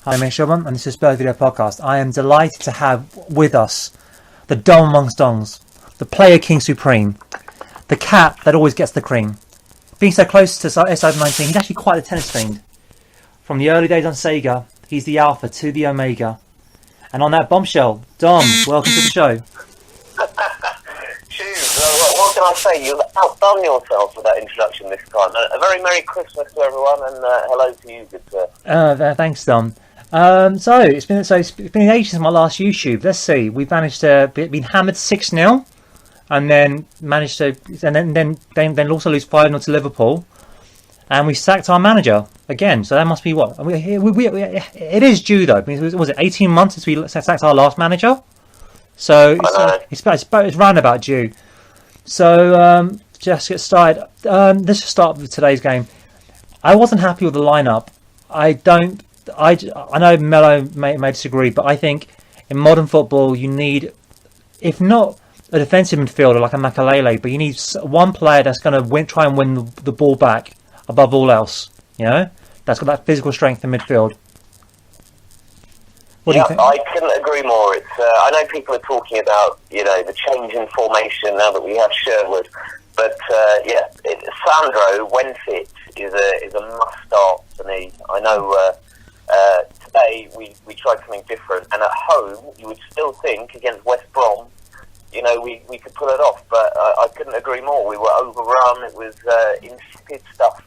Hi, I'm Sherwood, and this is Spurs Video Podcast. I am delighted to have with us the Dom amongst Dongs, the player king supreme, the cat that always gets the cream. Being so close to S19, he's actually quite a tennis fiend. From the early days on Sega, he's the alpha to the omega. And on that bombshell, Dom, welcome to the show. Cheers. What can I say? You've outdone yourself with that introduction this time. A very Merry Christmas to everyone, and hello to you, good sir. Thanks, Dom. So it's been ages since my last YouShubes. Let's see. We've managed to been hammered 6-0, and then managed to then also lose 5-0 to Liverpool, and we sacked our manager again. So that must be what it is due though. Was it 18 months since we sacked our last manager? So it's roundabout due. So just get started. Let's just start with today's game. I wasn't happy with the lineup. I know Mello may disagree, but I think in modern football you need, if not a defensive midfielder like a Makalele, but you need one player that's going to try and win the ball back above all else. You know, that's got that physical strength in midfield. What do you think? I couldn't agree more. It's I know people are talking about the change in formation now that we have Sherwood, but Sandro, when fit, is a must start for me. I know. Today we tried something different, and at home you would still think against West Brom, we could pull it off. But I couldn't agree more. We were overrun. It was insipid stuff.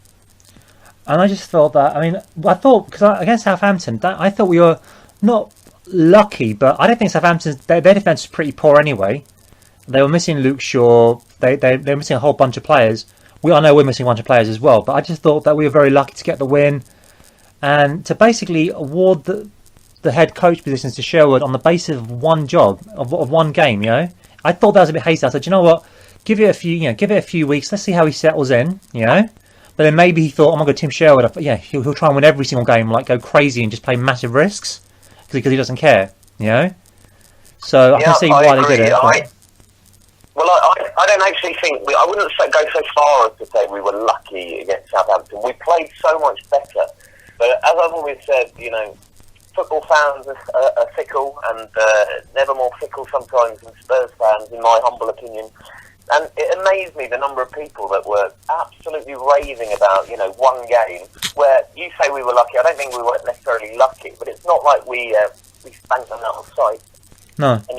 And I just thought that. I thought because against Southampton, I thought we were not lucky, but I don't think Southampton's their defence was pretty poor anyway. They were missing Luke Shaw. They're missing a whole bunch of players. I know we're missing a bunch of players as well. But I just thought that we were very lucky to get the win. And to basically award the head coach positions to Sherwood on the basis of one job, of one game, I thought that was a bit hasty. I said, you know what, give it a few weeks. Let's see how he settles in, But then maybe he thought, I'm going to go Tim Sherwood. I thought, he'll try and win every single game, like go crazy and just play massive risks because he doesn't care, So I can see why they did it. I don't actually think I wouldn't go so far as to say we were lucky against Southampton. We played so much better. But as I've always said, football fans are fickle, and never more fickle sometimes than Spurs fans, in my humble opinion. And it amazed me the number of people that were absolutely raving about, one game where you say we were lucky. I don't think we weren't necessarily lucky, but it's not like we spanked them out of sight. No. And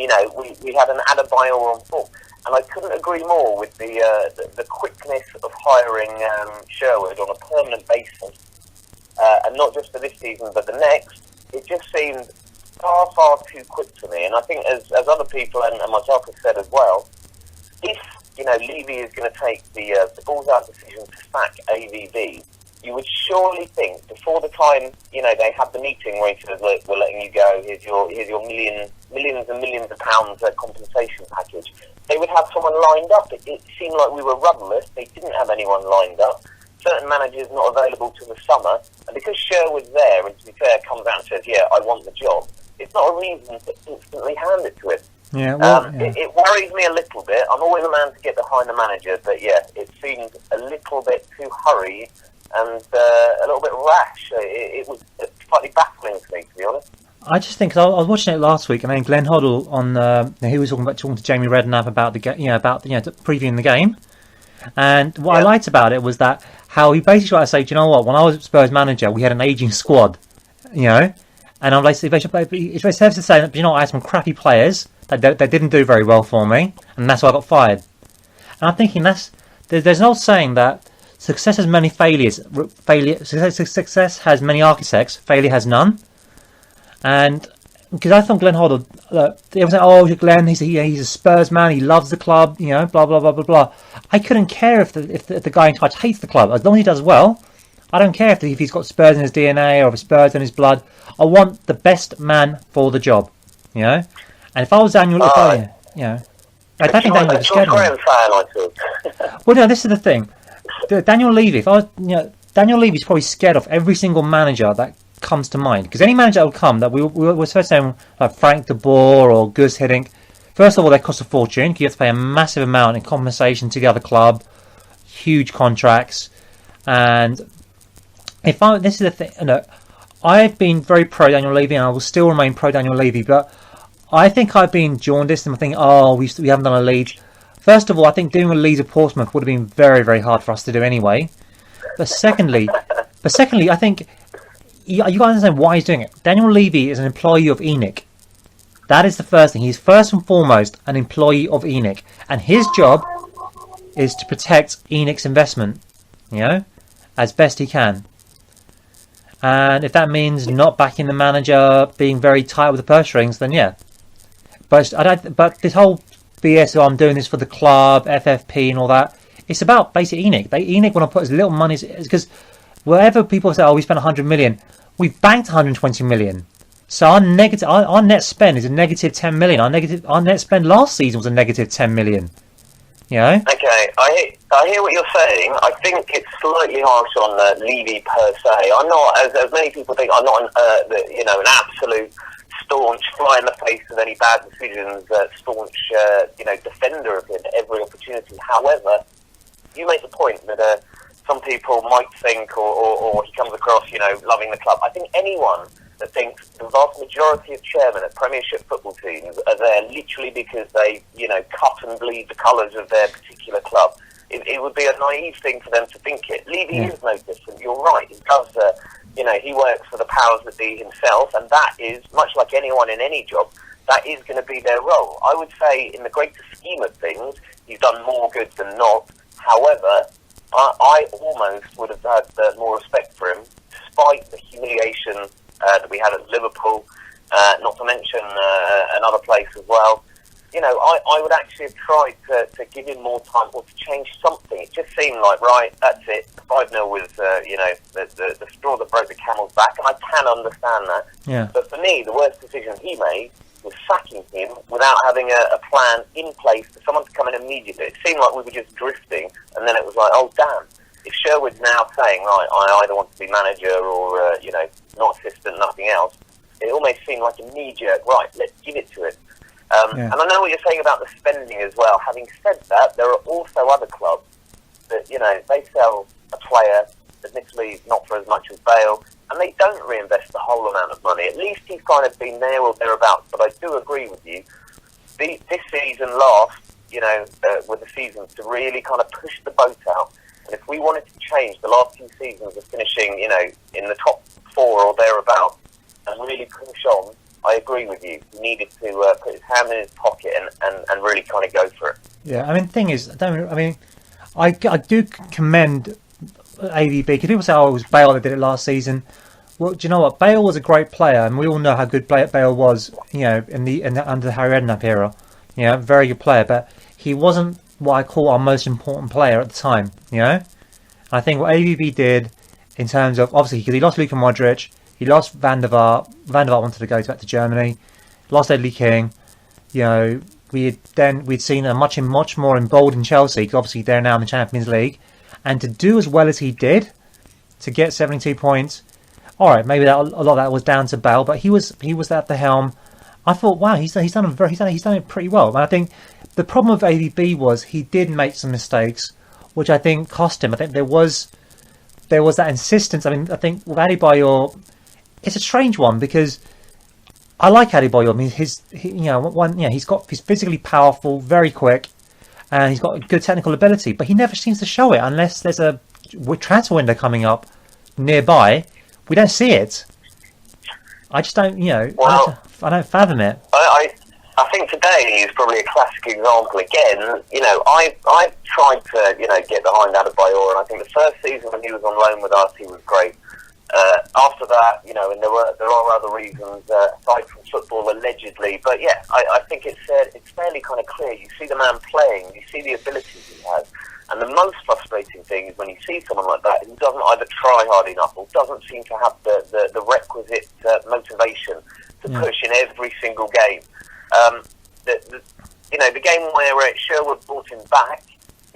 we had an Adebayor on full. And I couldn't agree more with the quickness of hiring Sherwood on a permanent basis. And not just for this season, but the next. It just seemed far, far too quick for me. And I think, as other people and myself have said as well, if Levy is going to take the balls out decision to sack AVB, you would surely think before the time they have the meeting where he says, "Look, we're letting you go. Here's your millions and millions of pounds compensation package." They would have someone lined up. It seemed like we were rudderless. They didn't have anyone lined up. Certain managers not available till the summer, and because Sherwood's there, and to be fair, comes out and says, "Yeah, I want the job," it's not a reason to instantly hand it to him. Yeah, well, It worries me a little bit. I'm always a man to get behind the manager, but it seemed a little bit too hurried and a little bit rash. It was slightly baffling to me, to be honest. I just think, cause I was watching it last week, and then Glenn Hoddle he was talking to Jamie Redknapp about previewing the game. And what I liked about it was that how he basically tried to say, do you know what? When I was Spurs manager, we had an aging squad, and I'm like, it's very safe to say that I had some crappy players that didn't do very well for me, and that's why I got fired. And I'm thinking there's an old saying that success has many failures. Success has many architects. Failure has none. And because I thought Glenn Hoddle, it was like, oh, Glenn, he's a Spurs man, he loves the club, blah blah blah blah blah. I couldn't care if the guy in charge hates the club, as long as he does well. I don't care if he's got Spurs in his DNA or if Spurs in his blood. I want the best man for the job, And if I was Daniel, I don't think Daniel was scared of him. Well, no, this is the thing. Daniel Levy, if I was, Daniel Levy's probably scared of every single manager that comes to mind, because any manager that will come that we were supposed to say, like Frank de Boer or Gus Hiddink, first of all, they cost a fortune. You have to pay a massive amount in compensation to the other club, huge contracts, and this is the thing. I've been very pro Daniel Levy, and I will still remain pro Daniel Levy. But I think I've been jaundiced, and I think, we haven't done a Leeds. First of all, I think doing a Leeds of Portsmouth would have been very, very hard for us to do anyway. But secondly, I think you got to understand why he's doing it. Daniel Levy is an employee of ENIC. That is the first thing. He's first and foremost an employee of ENIC, and his job is to protect ENIC's investment, as best he can. And if that means not backing the manager, being very tight with the purse strings, then yeah. But this whole BS, I'm doing this for the club, FFP, and all that. It's about basically ENIC. ENIC want to put as little money because wherever people say, we spent 100 million, we've banked 120 million. So our net spend is a negative 10 million. Our net spend last season was a negative 10 million. Okay, I hear what you're saying. I think it's slightly harsh on Levy per se. I'm not, as many people think, I'm not an absolute staunch fly in the face of any bad decisions, staunch defender of him at every opportunity. However, you make the point that some people might think, or he comes across, loving the club. I think anyone that thinks the vast majority of chairmen at Premiership football teams are there literally because they, cut and bleed the colours of their particular club. It would be a naive thing for them to think it. Levy is no different. You're right. He does, he works for the powers that be himself, and that is, much like anyone in any job, that is going to be their role. I would say, in the greater scheme of things, he's done more good than not. However, I almost would have had more respect for him, despite the humiliation that we had at Liverpool, not to mention another place as well. I would actually have tried to give him more time or to change something. It just seemed like, right, that's it. 5-0 was, the straw that broke the camel's back, and I can understand that. Yeah. But for me, the worst decision he made was sacking him without having a plan in place for someone to come in immediately. It seemed like we were just drifting, and then it was like, oh, damn. If Sherwood's now saying, right, I either want to be manager or, not assistant, nothing else, it almost seemed like a knee-jerk, right, let's give it to it. And I know what you're saying about the spending as well. Having said that, there are also other clubs that, they sell a player, admittedly not for as much as Bale, and they don't reinvest the whole amount of money. At least he's kind of been there or thereabouts. But I do agree with you. This season last, with the seasons to really kind of push the boat out. And if we wanted to change the last 2 seasons of finishing, in the top 4 or thereabouts, and really push on, I agree with you. He needed to put his hand in his pocket and really kind of go for it. Yeah, the thing is, I do commend AVB, because people say, it was Bale that did it last season. Well, do you know what? Bale was a great player, and we all know how good Bale was, under the Harry Redknapp era. Very good player, but he wasn't what I call our most important player at the time. I think what AVB did, in terms of, obviously, because he lost Luka Modric, he lost Van der Vaart. Van der Vaart wanted to go back to Germany. Lost Ledley King. We'd seen a much more emboldened Chelsea, because obviously they're now in the Champions League, and to do as well as he did, to get 72 points. All right, maybe a lot of that was down to Bale, but he was at the helm. I thought, wow, he's done it pretty well. And I think the problem with AVB was he did make some mistakes, which I think cost him. I think there was that insistence. I think with Adebayor, it's a strange one, because I like Adebayor. He's physically powerful, very quick, and he's got good technical ability, but he never seems to show it unless there's a transfer window coming up nearby. We don't see it. I just don't, I don't fathom it. I think today is probably a classic example. Again, I've tried to, get behind Adebayor, and I think the first season when he was on loan with us, he was great. After that, and there are other reasons aside from football, allegedly. But yeah, I think it's fairly kind of clear. You see the man playing, you see the abilities he has, and the most frustrating thing is when you see someone like that who doesn't either try hard enough or doesn't seem to have the requisite motivation to push in every single game. The game where Sherwood brought him back.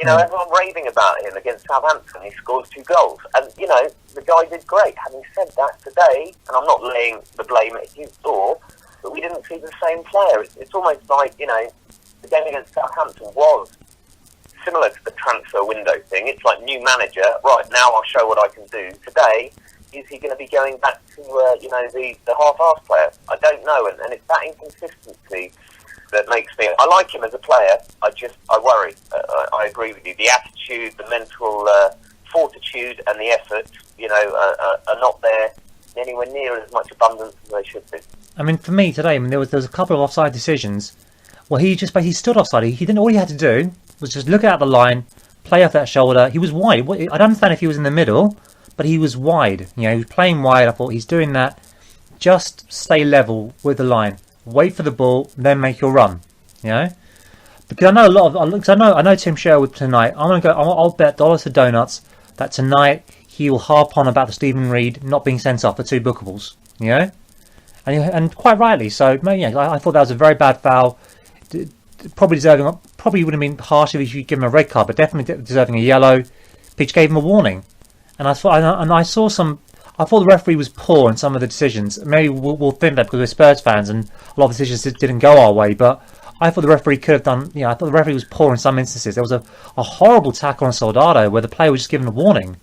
Everyone raving about him against Southampton. He scores 2 goals. And, the guy did great. Having said that, today, and I'm not laying the blame at his door, but we didn't see the same player. It's almost like, the game against Southampton was similar to the transfer window thing. It's like new manager. Right, now I'll show what I can do. Today, is he going to be going back to the half-assed player? I don't know, and it's that inconsistency that makes me. I like him as a player. I worry. I agree with you. The attitude, the mental fortitude, and the effort, are not there anywhere near as much abundance as they should be. I mean, for me today, there was a couple of offside decisions. Well, he just basically stood offside. He didn't. All he had to do was just look out the line, play off that shoulder. He was wide. I don't understand if he was in the middle, but he was wide. He was playing wide. I thought he's doing that. Just stay level with the line. Wait for the ball, then make your run. Because I know a lot of. Because I know Tim Sherwood tonight. I'm gonna go. I'll bet dollars to donuts that tonight he will harp on about the Stephen Reid not being sent off for 2 bookables. And quite rightly. So I thought that was a very bad foul. Probably deserving. Probably would have been harsh if you give him a red card, but definitely deserving a yellow. Pitch gave him a warning, and I saw some. I thought the referee was poor in some of the decisions. Maybe we'll think that because we're Spurs fans and a lot of the decisions didn't go our way. But I thought the referee could have done. I thought the referee was poor in some instances. There was a horrible tackle on Soldado where the player was just given a warning.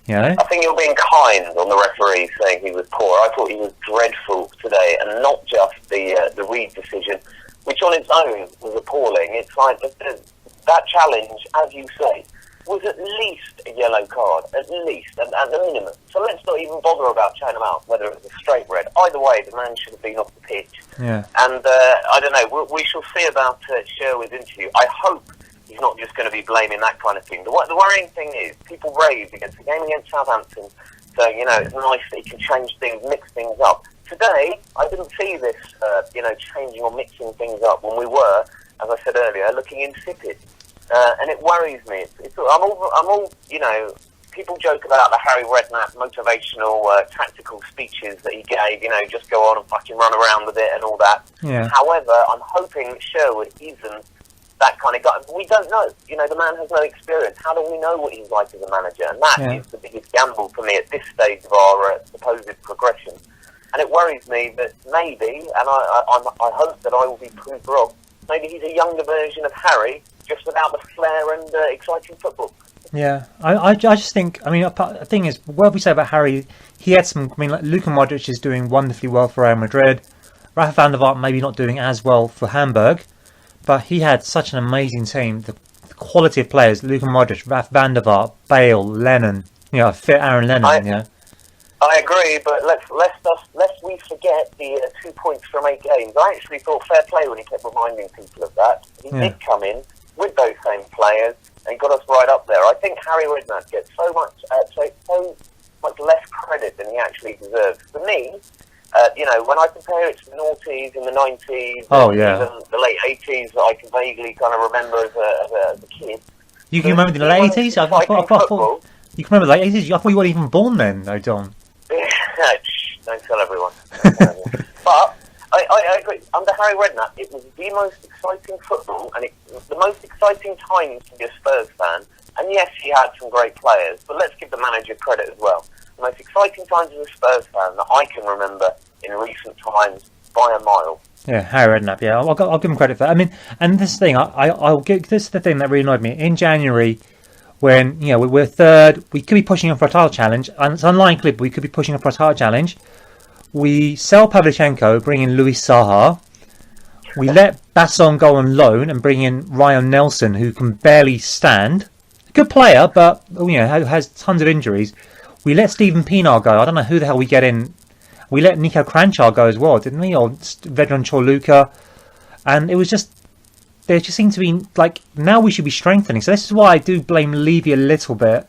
I think you're being kind on the referee saying he was poor. I thought he was dreadful today, and not just the Reid decision, which on its own was appalling. It's like that challenge, as you say, was at least a yellow card, at least, at the minimum. So let's not even bother about chatting about whether it was a straight red. Either way, the man should have been off the pitch. Yeah. And I don't know, we shall see about Sherwood's interview. I hope he's not just going to be blaming that kind of thing. The worrying thing is, people raved against the game against Southampton, saying, it's nice that he can change things, mix things up. Today, I didn't see this, changing or mixing things up when we were, as I said earlier, looking insipid. And it worries me. I'm all, people joke about the Harry Redknapp motivational, tactical speeches that he gave, just go on and fucking run around with it and all that. Yeah. However, I'm hoping that Sherwood isn't that kind of guy. We don't know. The man has no experience. How do we know what he's like as a manager? And that is the biggest gamble for me at this stage of our supposed progression. And it worries me that maybe, and I hope that I will be proved wrong, maybe he's a younger version of Harry, just without the flair and exciting football. Yeah, I just think, the thing is, what we say about Harry, he had some, like Luka Modric is doing wonderfully well for Real Madrid. Rafa van der Vaart maybe not doing as well for Hamburg, but he had such an amazing team. The quality of players, Luka Modric, Rafa van der Vaart, Bale, Lennon, fit Aaron Lennon, I agree, but lest we forget the 2 points from 8 games. I actually thought fair play when he kept reminding people of that. He did come in with those same players and got us right up there. I think Harry Redknapp gets so much less credit than he actually deserves. For me, when I compare it to the noughties in the 90s, even the late 80s that I can vaguely kind of remember as a kid. You can remember the late 80s? I thought you can remember the late 80s? I thought you weren't even born then, though, Don. Shh, don't tell everyone. But I agree. Under Harry Redknapp, it was the most exciting football, and the most exciting time to be a Spurs fan. And yes, he had some great players, but let's give the manager credit as well. The most exciting times as a Spurs fan that I can remember in recent times by a mile. Yeah, Harry Redknapp. Yeah, I'll give him credit for that. And this thing, this is the thing that really annoyed me in January. When we're third, we could be pushing on for a title challenge, and it's unlikely, but we could be pushing on for a title challenge. We sell Pavlyuchenko, bring in Luis Saha. We let Basson go on loan and bring in Ryan Nelson, who can barely stand. Good player, but has tons of injuries. We let Stephen Pienaar go. I don't know who the hell we get in. We let Nico Kranjčar go as well, didn't we? Or Vedran Čorluka, and it was just. There just seemed to be, now we should be strengthening. So this is why I do blame Levy a little bit.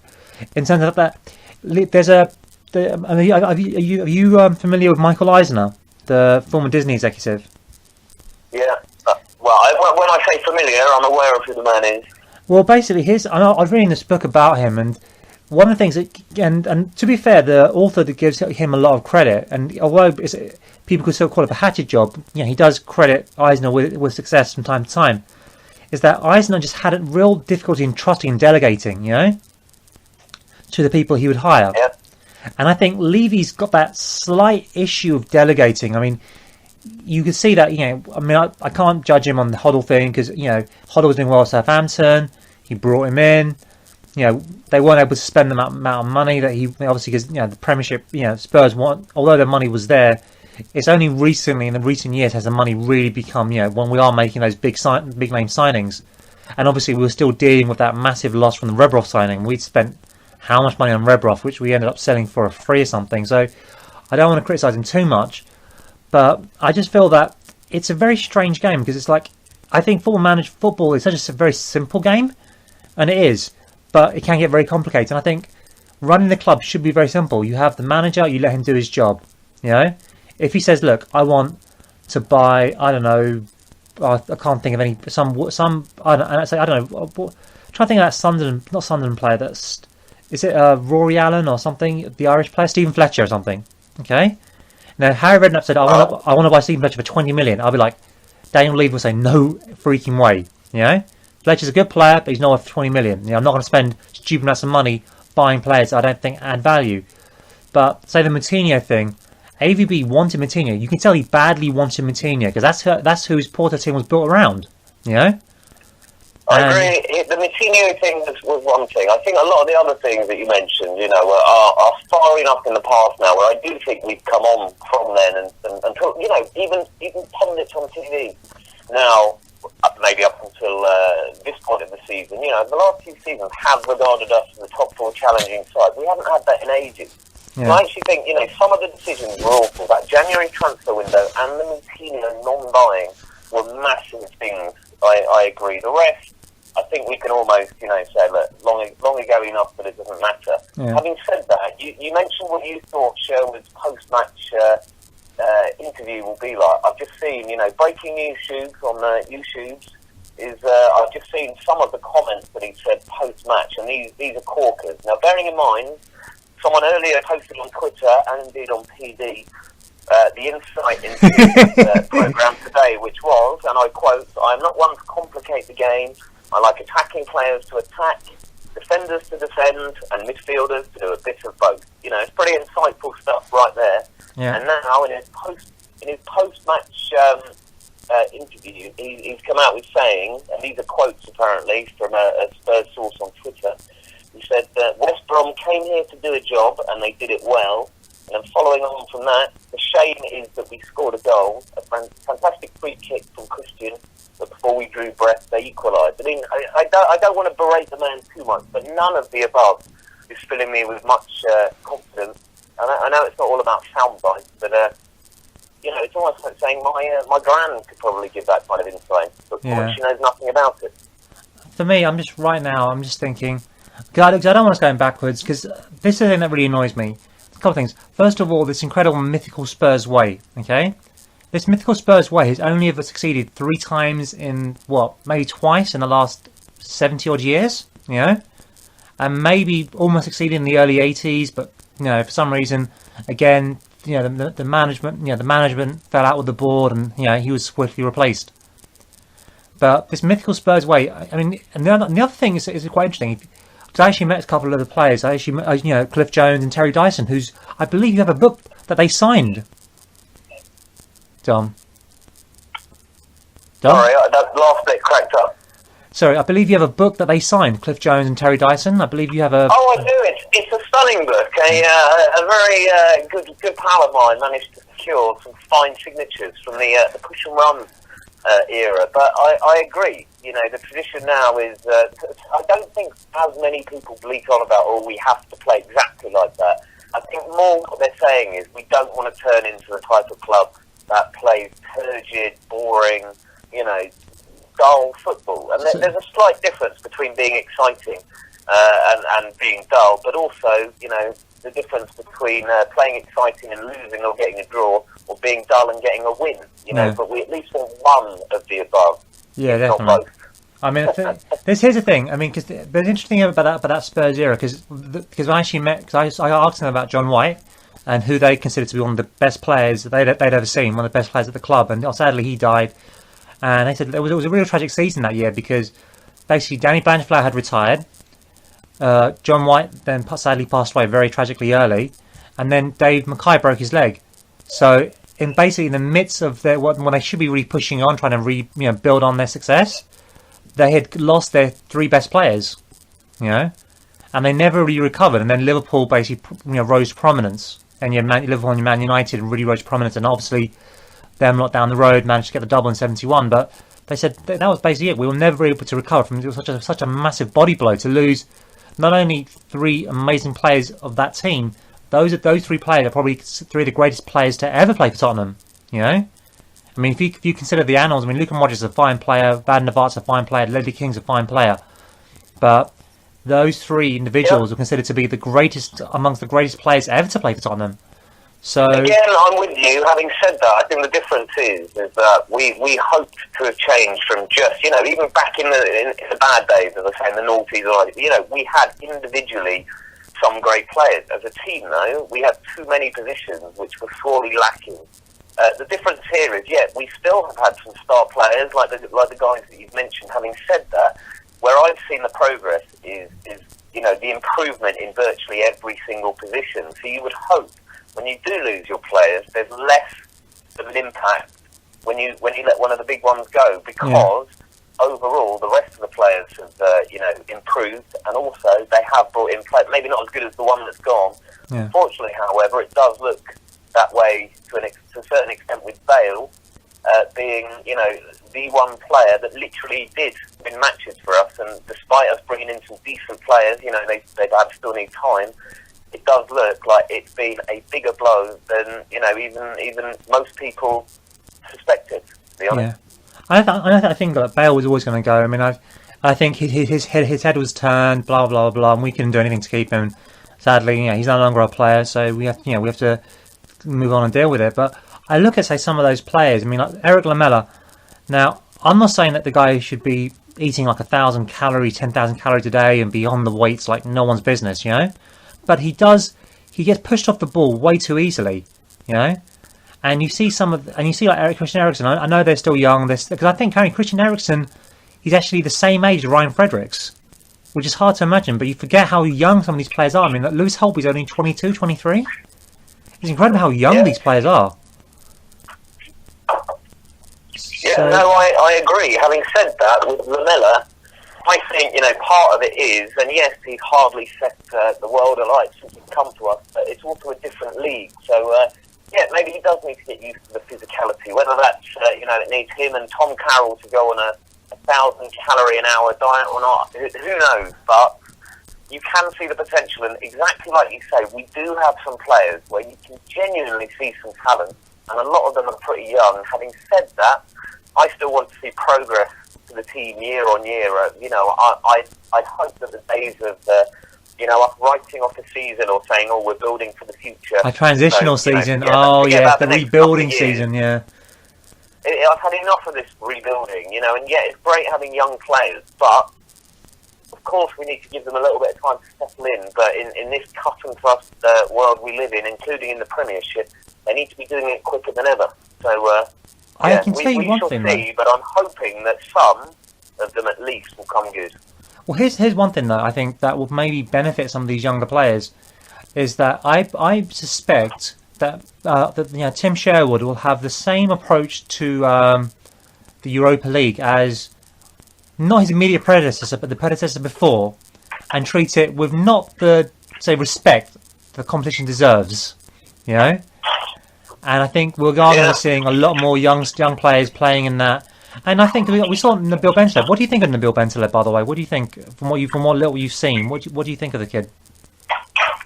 In terms of that, there's are you familiar with Michael Eisner, the former Disney executive? Yeah. When I say familiar, I'm aware of who the man is. Well, basically, I was reading this book about him, and one of the things and to be fair, the author that gives him a lot of credit, and although people could still call it a hatchet job, he does credit Eisner with success from time to time, is that Eisner just had a real difficulty in trusting and delegating, to the people he would hire. Yeah. And I think Levy's got that slight issue of delegating. You can see that, I can't judge him on the Hoddle thing because, Hoddle was doing well at Southampton. He brought him in. they weren't able to spend the amount of money that he obviously, because the Premiership, Spurs want, although the money was there, it's only recently in the recent years has the money really become when we are making those big name signings, and obviously we were still dealing with that massive loss from the Rebrov signing. We'd spent how much money on Rebrov, which we ended up selling for a free or something. So I don't want to criticise him too much, but I just feel that it's a very strange game because it's like, I think football is such a very simple game, and it is, but it can get very complicated. And I think running the club should be very simple. You have the manager, you let him do his job. If he says, "Look, I want to buy," I don't know, I can't think of any some I don't know. I'm trying to think of that not Sunderland player. Is it Rory Allen or something? The Irish player, Stephen Fletcher or something. Okay. Now Harry Redknapp said, "I want to buy Stephen Fletcher for 20 million." I'll be like, Daniel Levy will say, "No freaking way." Fletcher's a good player, but he's not worth 20 million. I'm not going to spend stupid amounts of money buying players that I don't think add value. But say the Moutinho thing, AVB wanted Moutinho. You can tell he badly wanted Moutinho because that's who his Porto team was built around. I agree. The Moutinho thing was one thing. I think a lot of the other things that you mentioned, are far enough in the past now where I do think we've come on from then and talk, even pundits on TV now, maybe up until this point of the season, the last few seasons have regarded us as the top four challenging side. We haven't had that in ages. Yeah. I actually think, some of the decisions were awful. That January transfer window and the Moutinho non-buying were massive things. I agree. The rest, I think we can almost, say, look, long ago enough that it doesn't matter. Yeah. Having said that, you mentioned what you thought Sherwood's post-match interview will be like. I've just seen, breaking YouShubes on YouShubes is, I've just seen some of the comments that he said post-match, and these are corkers. Now, bearing in mind, someone earlier posted on Twitter and indeed on PD the insight into his programme today, which was, and I quote, "I am not one to complicate the game. I like attacking players to attack, defenders to defend, and midfielders to do a bit of both." It's pretty insightful stuff right there. Yeah. And now in his post-match interview, he's come out with saying, and these are quotes apparently from a Spurs source on Twitter. He said that West Brom came here to do a job and they did it well. And following on from that, the shame is that we scored a goal, a fantastic free kick from Christian, but before we drew breath, they equalised. I mean, I don't want to berate the man too much, but none of the above is filling me with much confidence. And I know it's not all about sound bites, but it's almost like saying my gran could probably give that kind of insight, but she knows nothing about it. For me, I'm just thinking, because I don't want us going backwards, because this is the thing that really annoys me. A couple of things. First of all, this incredible mythical Spurs way, okay? This mythical Spurs way has only ever succeeded 3 times in, maybe twice in the last 70 odd years, and maybe almost succeeded in the early 80s, but, for some reason, again, the management fell out with the board and, he was swiftly replaced. But this mythical Spurs way, I mean, and the other thing is quite interesting. Because I actually met a couple of other players. I actually met, Cliff Jones and Terry Dyson, who's, I believe you have a book that they signed. Dom? Sorry, that last bit cracked up. Sorry, I believe you have a book that they signed, Cliff Jones and Terry Dyson. I believe you have a... Oh, I do. It's a stunning book. A very good pal of mine managed to secure some fine signatures from the push and run era. But I agree. The tradition now is... I don't think as many people bleat on about, we have to play exactly like that. I think more what they're saying is we don't want to turn into the type of club that plays turgid, boring, dull football. And there's a slight difference between being exciting and being dull, but also, the difference between playing exciting and losing or getting a draw, or being dull and getting a win. But we at least want one of the above. Yeah, definitely. Not both. I mean, here's the thing. I mean, because the interesting thing about that Spurs era, because I actually met, because I asked them about John White and who they considered to be one of the best players that they'd ever seen, one of the best players at the club, and sadly he died. And they said it was a real tragic season that year because basically Danny Blanchflower had retired, John White then sadly passed away very tragically early, and then Dave Mackay broke his leg. So in the midst of when they should be really pushing on, trying to build on their success, they had lost their 3 best players, and they never really recovered. And then Liverpool basically, rose to prominence, and Liverpool and Man United really rose to prominence, and obviously them lot down the road managed to get the double in '71. But they said that was basically it. We were never able to recover from it. It was such a massive body blow to lose not only three amazing players of that team. Those three players are probably three of the greatest players to ever play for Tottenham. I mean, if you consider the annals, I mean, Luka Modric is a fine player, Van der Vaart's a fine player, Ledley King's a fine player, but those three individuals are considered to be the greatest amongst the greatest players ever to play for Tottenham. So again, I'm with you. Having said that, I think the difference is that we hoped to have changed from just, even back in the bad days, as I say, in the noughties, we had individually some great players. As a team, though, we had too many positions which were sorely lacking. The difference here is, we still have had some star players like the guys that you've mentioned. Having said that, where I've seen the progress is the improvement in virtually every single position. So you would hope when you do lose your players, there's less of an impact when you let one of the big ones go, because overall the rest of the players have improved, and also they have brought in players, maybe not as good as the one that's gone. Unfortunately, however, it does look that way to a certain extent with Bale being the one player that literally did win matches for us, and despite us bringing in some decent players, they'd still need time. It does look like it's been a bigger blow than even most people suspected, to be honest. I think that Bale was always going to go. I mean, I think his head was turned, blah blah blah, and we couldn't do anything to keep him. Sadly, he's no longer a player, so we have to move on and deal with it. But I look at, say, some of those players. I mean, like Eric Lamela. Now, I'm not saying that the guy should be eating like 1,000 calories, 10,000 calories a day, and be on the weights like no one's business, But he gets pushed off the ball way too easily, And you see like Christian Eriksen. I know they're still young, because I think Christian Eriksen, he's actually the same age as Ryan Fredericks, which is hard to imagine. But you forget how young some of these players are. I mean, like Lewis Holtby's only 22, 23. It's incredible how young these players are. Yeah, no, I agree. Having said that, with Lamela, I think, part of it is, and yes, he's hardly set the world alight since he's come to us, but it's also a different league. So, maybe he does need to get used to the physicality, whether that's, it needs him and Tom Carroll to go on a 1,000 calorie an hour diet or not. Who knows? But you can see the potential, and exactly like you say, we do have some players where you can genuinely see some talent, and a lot of them are pretty young. Having said that, I still want to see progress to the team year on year. I hope that the days of us writing off a season or saying, "Oh, we're building for the future," a transitional season. The rebuilding season. Yeah. I've had enough of this rebuilding, and it's great having young players, but of course we need to give them a little bit of time to settle in. But in this cut and thrust world we live in, including in the Premiership, they need to be doing it quicker than ever. So. I can tell you one thing, though. But I'm hoping that some of them at least will come good. Well, here's one thing that I think that will maybe benefit some of these younger players, is that I suspect that Tim Sherwood will have the same approach to the Europa League as not his immediate predecessor, but the predecessor before, and treat it with not the respect the competition deserves, And I think we're going to be seeing a lot more young players playing in that. And I think we saw Nabil Bentaleb. What do you think of Nabil Bentaleb, by the way? What do you think from what little you've seen? What do you think of the kid?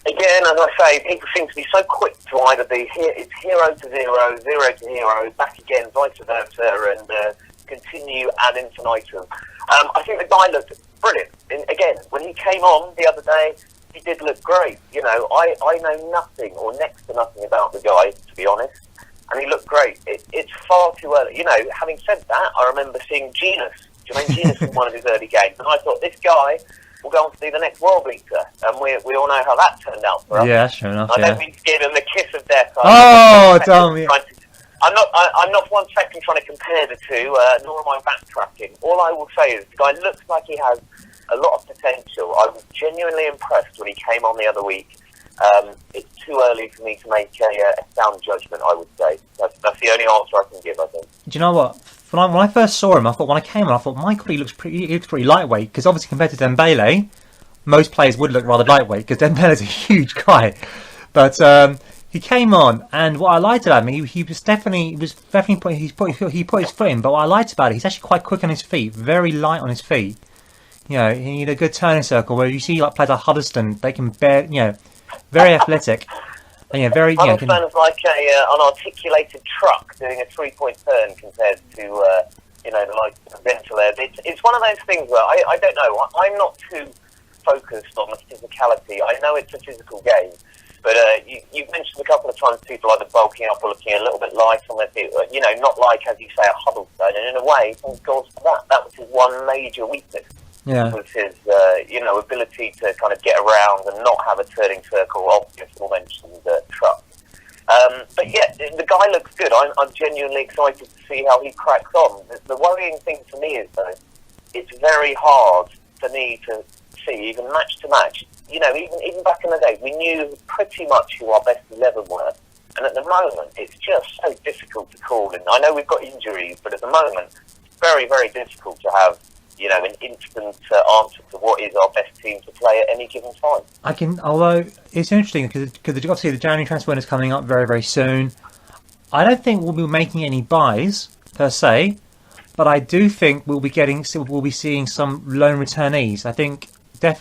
Again, as I say, people seem to be so quick to either be it's hero to zero, zero to hero, back again, vice versa, and continue ad infinitum. I think the guy looked brilliant. And again, when he came on the other day, he did look great. I know nothing or next to nothing about the guy, to be honest, and he looked great. It's far too early. Having said that, I remember seeing Genus, Jermaine Genus in one of his early games, and I thought, this guy will go on to be the next world beater, and we all know how that turned out for us. Yeah, sure enough. I don't mean to give him the kiss of death. Tell me. I'm not for 1 second trying to compare the two, nor am I backtracking. All I will say is the guy looks like he has a lot of potential. I was genuinely impressed when he came on the other week. It's too early for me to make a sound judgment, I would say. That's the only answer I can give, I think. Do you know what? When I first saw him, I thought, when I came on, I thought, my God, he looks pretty lightweight, because obviously compared to Dembele, most players would look rather lightweight because Dembele's a huge guy. But he came on, and what I liked about him, he put his foot in. But what I liked about it, he's actually quite quick on his feet, very light on his feet. You know, he need a good turning circle where you see like players like Huddleston, they can bear, you know, very athletic. And, yeah, very. Huddleston's like an articulated truck doing a 3-point turn compared to like Ventilair. It's one of those things where I don't know. I'm not too focused on the physicality. I know it's a physical game. But you've mentioned a couple of times people either bulking up or looking a little bit light on their feet. You know, not like, as you say, a Huddlestone. And in a way, thank God for that. That was his one major weakness. Yeah. Was his, ability to kind of get around and not have a turning circle of the aforementioned truck. But yeah, the guy looks good. I'm genuinely excited to see how he cracks on. The worrying thing for me is, though, it's very hard for me to see, even match to match. You know, even back in the day, we knew pretty much who our best 11 were. And at the moment, it's just so difficult to call. And I know we've got injuries, but at the moment, it's very, very difficult to have, you know, an instant answer to what is our best team to play at any given time. Although it's interesting because obviously the January transfer window is coming up very, very soon. I don't think we'll be making any buys per se, but I do think we'll be seeing some loan returnees. I think Benny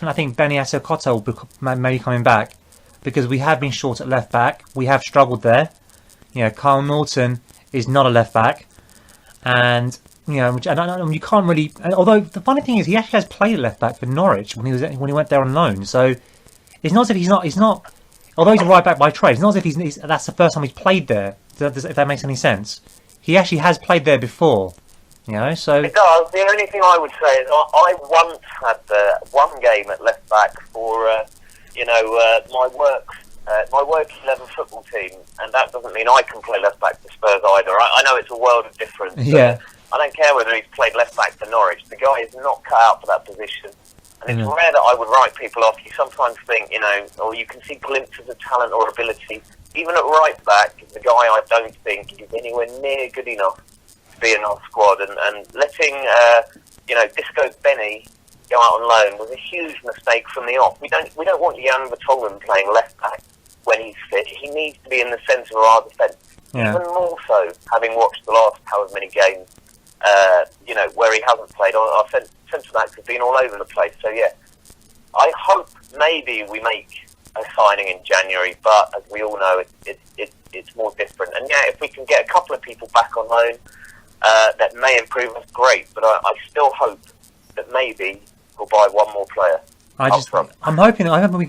Assou-Ekotto will maybe coming back because we have been short at left back. We have struggled there. You know, Kyle Norton is not a left back, and you know, you can't really. Although the funny thing is, he actually has played left back for Norwich when he went there on loan. So it's not as if he's not. Although he's a right back by trade, it's not as if that's the first time he's played there. If that makes any sense, he actually has played there before. You know, so it does. The only thing I would say is I once had one game at left back for my work 11 football team, and that doesn't mean I can play left back for Spurs either. I know it's a world of difference. Yeah. I don't care whether he's played left back for Norwich. The guy is not cut out for that position, and it's rare that I would write people off. You sometimes think, you know, or you can see glimpses of talent or ability. Even at right back, the guy I don't think is anywhere near good enough be in our squad, and letting Disco Benny go out on loan was a huge mistake from the off. We don't want Jan Vertonghen playing left back when he's fit. He needs to be in the centre of our defence. Yeah. Even more so, having watched the last however many games, where he hasn't played. Our centre backs have been all over the place. So yeah, I hope maybe we make a signing in January, but as we all know, it's more different. And yeah, if we can get a couple of people back on loan. That may improve us, great, but I still hope that maybe we'll buy one more player. I'm hoping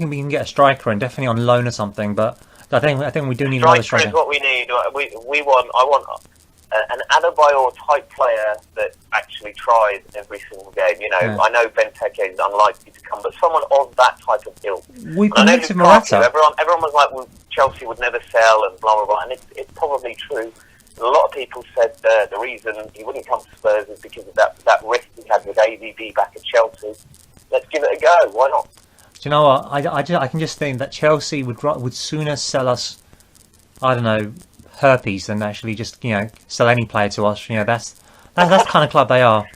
we can get a striker and definitely on loan or something. But I think we do need another striker. Is what we need. I want an Adebayor type player that actually tries every single game. You know, yeah. I know Benteke is unlikely to come, but someone of that type of ilk. We've been linked to Morata. Everyone was like, well, Chelsea would never sell and blah blah blah, and it's probably true. A lot of people said the reason he wouldn't come to Spurs is because of that rift he had with AVB back at Chelsea. Let's give it a go. Why not? Do you know what? I can just think that Chelsea would sooner sell us, I don't know, herpes than actually just sell any player to us. You know, that's the kind of club they are.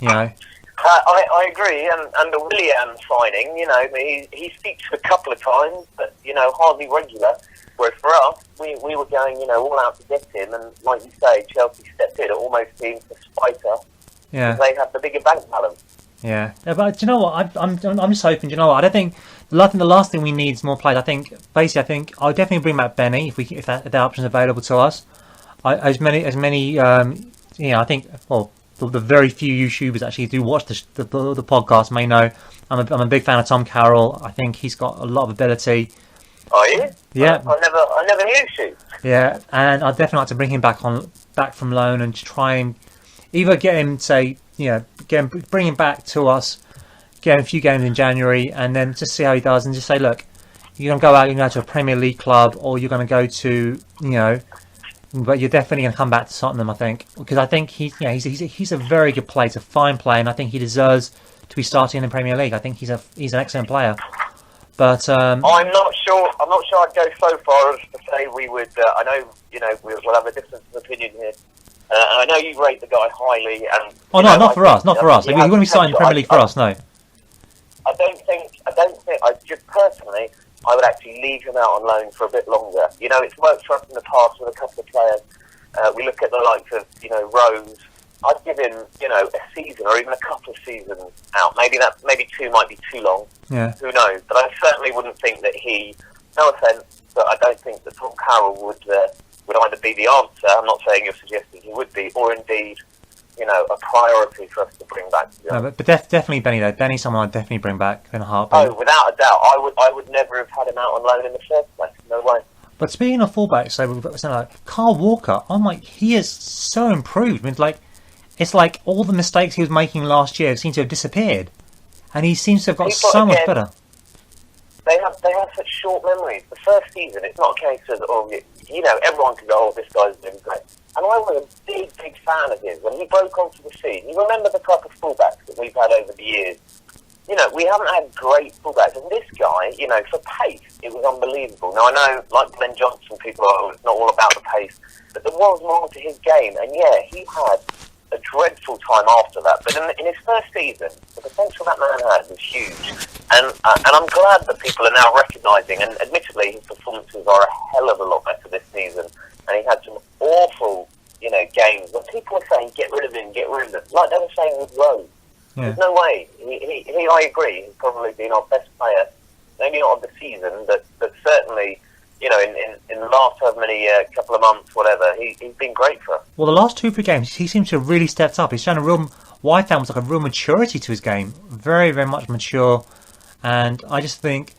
You know. I agree, and the Willian signing, you know, he featured a couple of times, but hardly regular. Whereas for us, we were going, all out to get him, and like you say, Chelsea stepped in. It almost seems to spite us. Yeah. They have the bigger bank balance. Yeah, but do you know what? I'm just hoping. Do you know what? I don't think the last thing we need is more players. I think I'll definitely bring back Benny if that option's available to us. As many I think the very few YouTubers actually do watch the podcast may know I'm a big fan of Tom Carroll. I think he's got a lot of ability. Are you? Yeah. I never knew you. Yeah, and I'd definitely like to bring him back from loan and try and either get him, bring him back to us, get him a few games in January, and then just see how he does, and just say, look, you're going to go out, you're going to go to a Premier League club, or you're going to go to, but you're definitely going to come back to Tottenham, I think, because I think he's a very good player, he's a fine player, and I think he deserves to be starting in the Premier League. I think he's an excellent player. But I'm not sure I'd go so far as to say we would. I know we'll have a difference of opinion here. I know you rate the guy highly, and not for us. He wouldn't be starting in the Premier League for us. No. I don't think I would actually leave him out on loan for a bit longer. You know, it's worked for us in the past with a couple of players. We look at the likes of, you know, Rose. I'd give him, you know, a season or even a couple of seasons out. Maybe 2 might be too long. Yeah. Who knows? But I certainly wouldn't think that he, no offence, but I don't think that Tom Carroll would either be the answer. I'm not saying you're suggesting he would be, or indeed, you know, a priority for us to bring back. No, but definitely Benny though. Benny's someone I'd definitely bring back in a heartbeat. Oh, without a doubt. I would never have had him out on loan in the first place. No way. But speaking of fullbacks, so we've got something like Carl Walker. Oh my, he is so improved. I mean, it's like all the mistakes he was making last year seem to have disappeared, and he seems to have got so much better. They have such short memories. The first season, it's not a case of, you know, everyone can go, oh, this guy's doing great. And I was a big fan of his when he broke onto the scene. You remember the type of fullbacks that we've had over the years. You know, we haven't had great fullbacks. And this guy, you know, for pace, it was unbelievable. Now, I know, like Glenn Johnson, people are, oh, it's not all about the pace. But there was more to his game. And yeah, he had a dreadful time after that. But in his first season, the potential that man had was huge. And I'm glad that people are now recognising, and admittedly his performances are a hell of a lot better this season. And he had some awful, you know, games when people were saying, get rid of him, like they were saying with Rose. Yeah. There's no way. He, I agree, he's probably been our best player, maybe not of the season, but certainly, you know, in the last however many couple of months, whatever, he's been great for us. Well, the last 2 or 3 games, he seems to have really stepped up. He's shown what I found was like a real maturity to his game. Very, very much mature. And I just think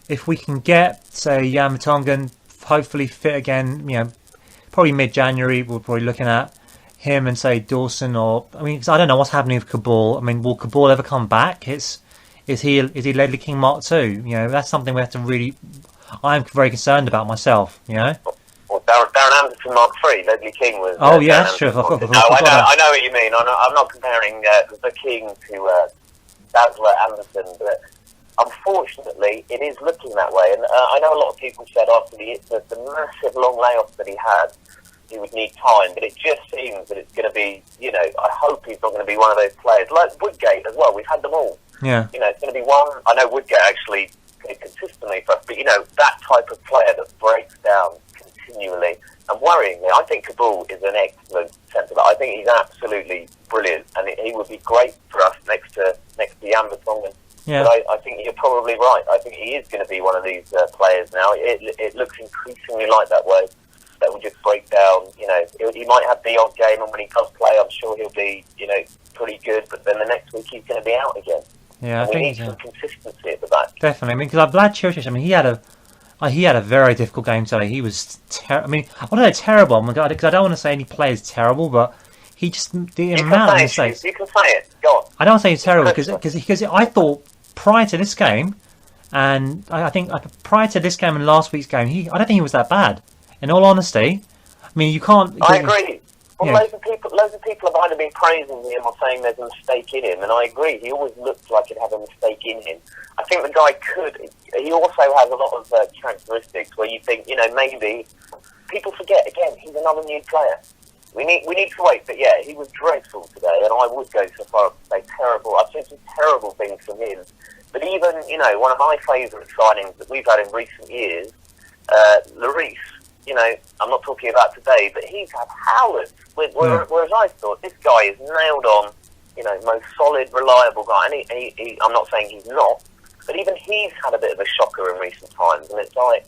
if we can get, say, Jan Vertonghen hopefully fit again, you know, probably mid-January, we're probably looking at him and, say, Dawson, or, I mean, 'cause I don't know what's happening with Cabal. I mean, will Cabal ever come back? Is he Ledley King Mark II? You know, that's something we have to really, I'm very concerned about myself, you know? Well, Darren Anderson Mark III, Ledley King was... Oh, yeah, that's true. I know what you mean. I'm not comparing the King to Dazzler Anderson, but unfortunately, it is looking that way. And I know a lot of people said after the massive long layoff that he had, he would need time, but it just seems that it's going to be, you know, I hope he's not going to be one of those players, like Woodgate as well. We've had them all. Yeah. You know, it's going to be one, I know Woodgate actually played consistently for us, but, you know, that type of player that breaks down continually. And worryingly, I think Cabal is an excellent centre-back. I think he's absolutely brilliant, and he would be great for us next to Jan Vertonghen. Yeah. But I think you're probably right. I think he is going to be one of these players now. It looks increasingly like that way. That will just break down, you know, he might have the odd game, and when he does play, I'm sure he'll be, you know, pretty good, but then the next week he's going to be out again. Yeah, and we need some consistency at the back. Definitely. I mean, because I'm glad Churchill, I mean, he had a very difficult game today. He was I mean, I don't know, terrible, because I don't want to say any player's terrible, but he just, the amount of mistakes. You can say it, go on. I don't want to say he's terrible, because I thought prior to this game, and I think prior to this game and last week's game, I don't think he was that bad. In all honesty, I mean, you can't... I agree. Well, loads of people have either been praising him or saying there's a mistake in him, and I agree. He always looked like he'd have a mistake in him. I think the guy could... He also has a lot of characteristics where you think, you know, maybe... People forget, again, he's another new player. We need to wait, but yeah, he was dreadful today, and I would go so far as to say terrible. I've seen some terrible things from him. But even, you know, one of my favourite signings that we've had in recent years, Lloris, you know, I'm not talking about today, but he's had howlers. Whereas I thought this guy is nailed on, you know, most solid, reliable guy. And he I'm not saying he's not, but even he's had a bit of a shocker in recent times. And it's like,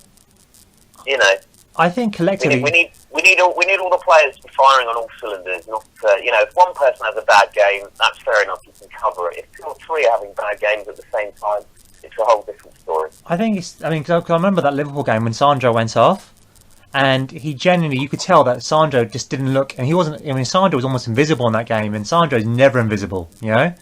you know, I think collectively we need all the players to be firing on all cylinders. Not you know, if one person has a bad game, that's fair enough. You can cover it. If 2 or 3 are having bad games at the same time, it's a whole different story. I think because I remember that Liverpool game when Sandro went off. And he genuinely, you could tell that Sandro just didn't look, and he wasn't, I mean, Sandro was almost invisible in that game, and Sandro's never invisible, you know?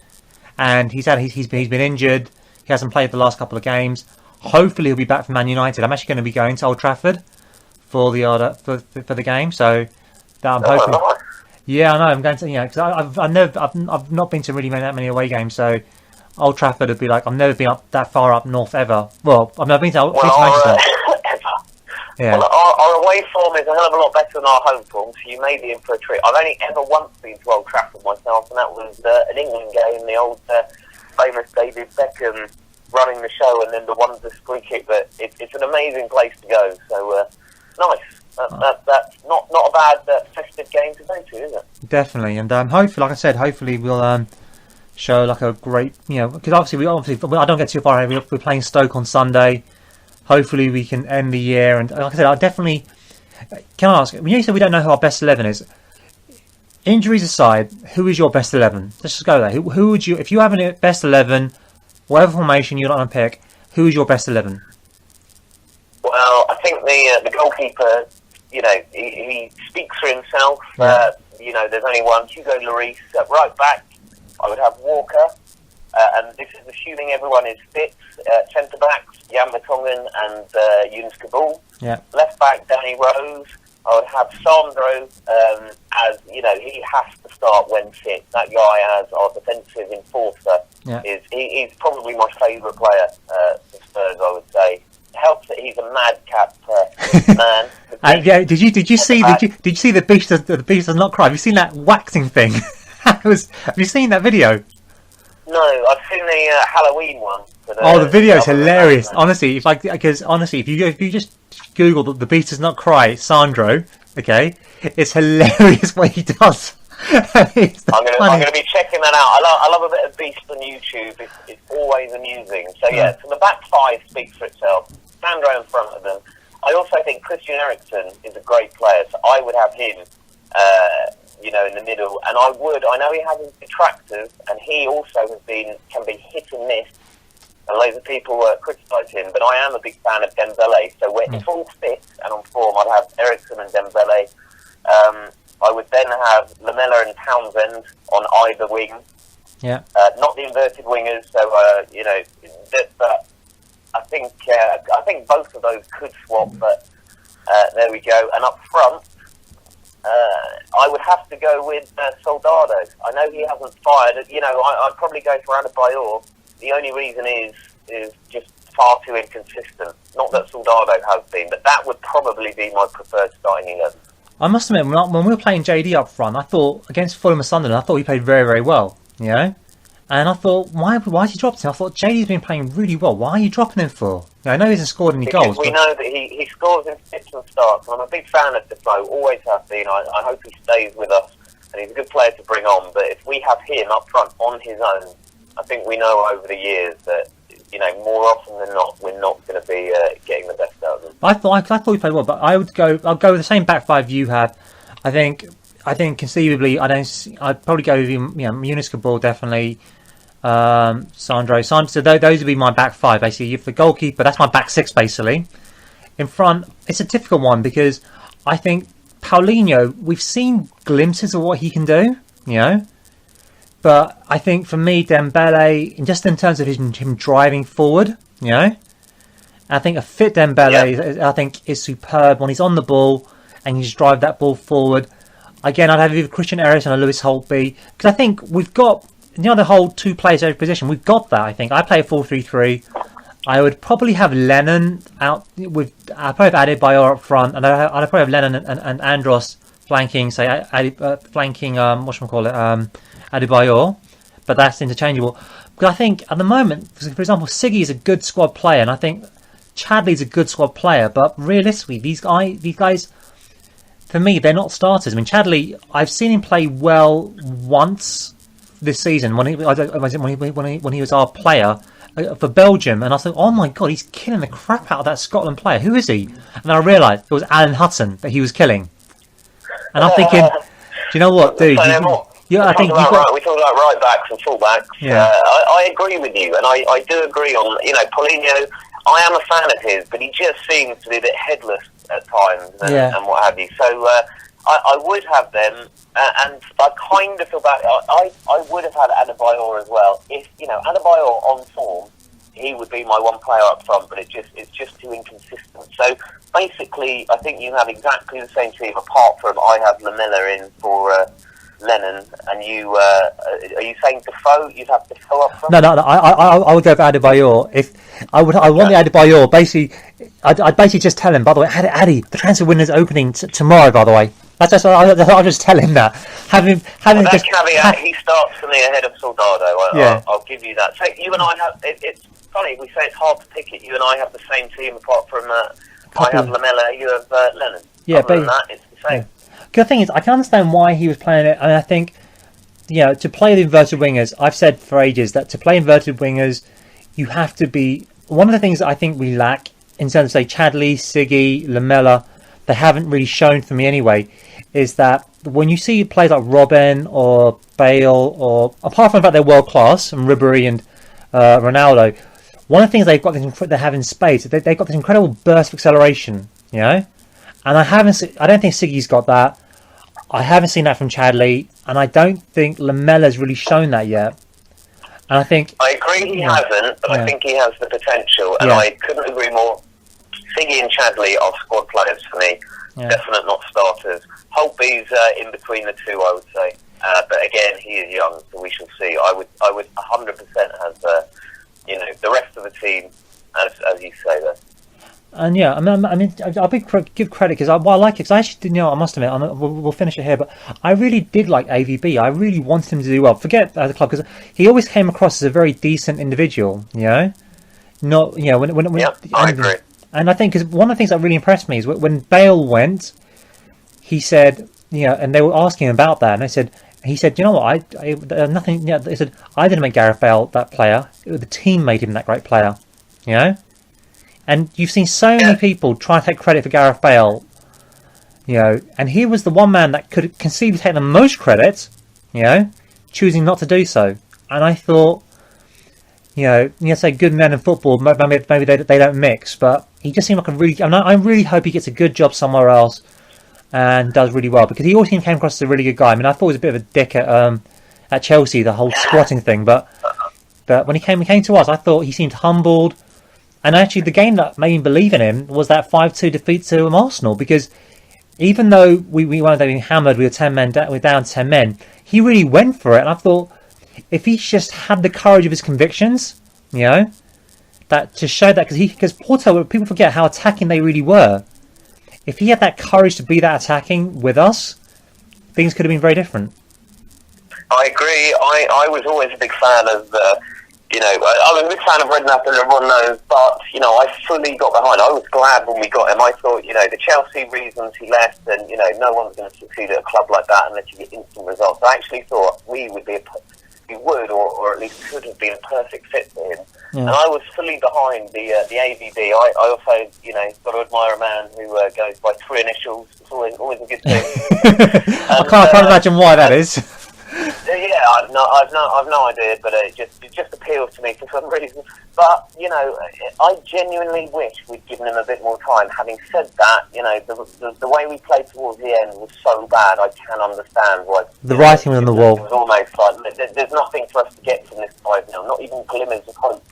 And he's been injured, he hasn't played the last couple of games. Hopefully he'll be back for Man United. I'm actually going to be going to Old Trafford for the game, so that I'm hoping. Yeah, I know, I'm going to, you know, because I've not been to really that many away games, so Old Trafford would be like, I've never been up that far up north ever. Well, I've never been to Manchester. Yeah. Well, our away form is a hell of a lot better than our home form, so you may be in for a treat. I've only ever once been to Old Trafford myself, and that was an England game, the old famous David Beckham running the show, and then the Wonders free kick. But it's an amazing place to go. So nice. That's not a bad festive game to go to, is it? Definitely, and hopefully, like I said, hopefully we'll show like a great, because obviously I don't get too far ahead. We're playing Stoke on Sunday. Hopefully we can end the year, and like I said, I definitely can I ask. When you say we don't know who our best 11 is, injuries aside, who is your best 11? Let's just go there. Who would you, if you have a best 11, whatever formation you're not going to pick, who is your best 11? Well, I think the goalkeeper, he speaks for himself. Yeah. There's only one, Hugo Lloris. At right back, I would have Walker, and this is assuming everyone is fit. Centre backs, Jan Vertonghen and Yunus Kabul. Yeah. Left back, Danny Rose. I would have Sandro, as he has to start when fit. That guy as our defensive enforcer. Yeah. He's probably my favourite player for Spurs, I would say. It helps that he's a madcap man. Yeah, did you see the beast does not cry? Have you seen that waxing thing? Have you seen that video? No, I've seen the Halloween one. The video is hilarious. Honestly, if you just Google the beast does not cry, Sandro, okay, it's hilarious what he does. I'm gonna be checking that out. I love a bit of Beast on YouTube. It's always amusing. So so the back five speaks for itself. Sandro in front of them. I also think Christian Eriksen is a great player, so I would have him, in the middle. And I know he has his detractors, and he also can be hit and miss. And loads of people criticise him, but I am a big fan of Dembele. So if all fit and on form, I'd have Eriksen and Dembele. I would then have Lamela and Townsend on either wing. Yeah. Not the inverted wingers. So but I think both of those could swap. But there we go. And up front, I would have to go with Soldado. I know he hasn't fired. I'd probably go for Adebayor. The only reason is just far too inconsistent. Not that Soldado has been, but that would probably be my preferred starting 11. I must admit, when we were playing JD up front, I thought, against Fulham and Sunderland, I thought he played very, very well, And I thought, why has he dropped him? I thought, JD's been playing really well. Why are you dropping him for? I know he hasn't scored any goals. We know that he scores in fits and starts, and I'm a big fan of Defoe, always have been. I hope he stays with us, and he's a good player to bring on. But if we have him up front on his own, I think we know over the years that, more often than not, we're not going to be getting the best out of them. I thought he played well, but I'll go with the same back five you have. I think conceivably, I'd probably go with Yunus Kabul, definitely. Sandro. So those would be my back five, basically. If the goalkeeper, that's my back six, basically. In front, it's a difficult one because I think Paulinho, we've seen glimpses of what he can do, But I think for me, Dembele, just in terms of him driving forward, I think a fit Dembele, I think, is superb when he's on the ball and you just drive that ball forward. Again, I'd have either Christian Eriksen or Lewis Holtby, because I think we've got the whole two players every position. We've got that. I think I play a 4-3-3. I would probably have Lennon out with. I'd probably have Adebayor up front, and I'd probably have Lennon and Andros flanking. Say flanking. Adebayor, but that's interchangeable. Because I think at the moment, for example, Siggy is a good squad player, and I think Chadley's a good squad player. But realistically, these guys, for me, they're not starters. I mean, Chadley, I've seen him play well once this season when he was our player for Belgium, and I thought, oh my god, he's killing the crap out of that Scotland player. Who is he? And then I realised it was Alan Hudson that he was killing. And I'm thinking, do you know what, dude? I think we talk about right backs and full backs. Yeah. I agree with you, and I do agree on Paulinho. I am a fan of his, but he just seems to be a bit headless at times and what have you. So I would have them, and I kind of feel bad. I would have had Adebayor as well. If Adebayor on form, he would be my one player up front, but it's just too inconsistent. So basically, I think you have exactly the same team, apart from I have Lamela in for Lennon, and you are you saying Defoe? You'd have Defoe up front? No. I would go for Adebayor. If I want the Adebayor, basically, I'd basically just tell him. By the way, Addy, the transfer window's opening tomorrow. By the way, I'll just tell him that. Caveat, he starts for me ahead of Soldado. I'll give you that. So you and I have it's funny. We say it's hard to pick it. You and I have the same team, apart from I have Lamella, you have Lennon. Yeah, Other than that, it's the same. Yeah. Good thing is, I can understand why he was playing it, and I think, to play the inverted wingers, I've said for ages that to play inverted wingers, you have to be. One of the things that I think we lack in terms of, say, Chadley, Siggy, Lamella, they haven't really shown for me anyway, is that when you see players like Robin or Bale, or apart from the fact they're world class, and Ribéry and Ronaldo, one of the things they have in spades, they've got this incredible burst of acceleration, and I don't think Siggy's got that. I haven't seen that from Chadley, and I don't think Lamella's really shown that yet. And I agree he hasn't, but I think he has the potential, and I couldn't agree more. Siggy and Chadley are squad players for me, definite not starters. Holtby's in between the two, I would say, but again, he is young, so we shall see. I would 100% have the rest of the team, as you say there. And I mean, I'll give credit because I like it. Because I actually did, I must admit, we'll finish it here. But I really did like AVB. I really wanted him to do well. Forget the club, because he always came across as a very decent individual. I agree. And I think because one of the things that really impressed me is when Bale went, he said, and they were asking him about that, and he said, you know what, I nothing. They said I didn't make Gareth Bale that player. The team made him that great player. And you've seen so many people try to take credit for Gareth Bale, and he was the one man that could conceivably take the most credit, choosing not to do so. And I thought, say good men in football, maybe they don't mix, but he just seemed like I really hope he gets a good job somewhere else and does really well, because he always came across as a really good guy. I mean, I thought he was a bit of a dick at Chelsea, the whole squatting thing, but when he came to us, I thought he seemed humbled. And actually, the game that made me believe in him was that 5-2 defeat to Arsenal, because even though we weren't being hammered, we were 10 men down, we're down to 10 men, he really went for it. And I thought, if he just had the courage of his convictions, that to show that, because Porto, people forget how attacking they really were. If he had that courage to be that attacking with us, things could have been very different. I agree. I was always a big fan of. I was a big fan of Redknapp, and everyone knows, but, I fully got behind. I was glad when we got him. I thought, the Chelsea reasons he left, and, no one's going to succeed at a club like that unless you get instant results. I actually thought we would or at least could have been a perfect fit for him. Yeah. And I was fully behind the AVB. I also, got to admire a man who goes by 3 initials. It's always a good thing. I can't imagine why that is. Yeah, I've no idea, but it just appeals to me for some reason. But I genuinely wish we'd given him a bit more time. Having said that, the way we played towards the end was so bad. I can understand why. The writing was on the wall. It was almost like there's nothing for us to get from this 5-0. Not even glimmers of hope.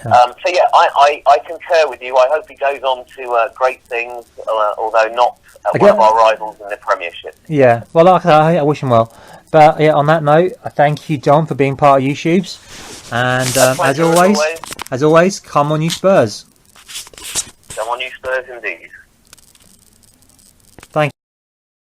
Yeah. I concur with you. I hope he goes on to great things, although not one of our rivals in the Premiership. Yeah, well, I wish him well. But on that note, I thank you, Dom, for being part of YouShubes. And as always, come on, you Spurs. Come on, you Spurs, indeed.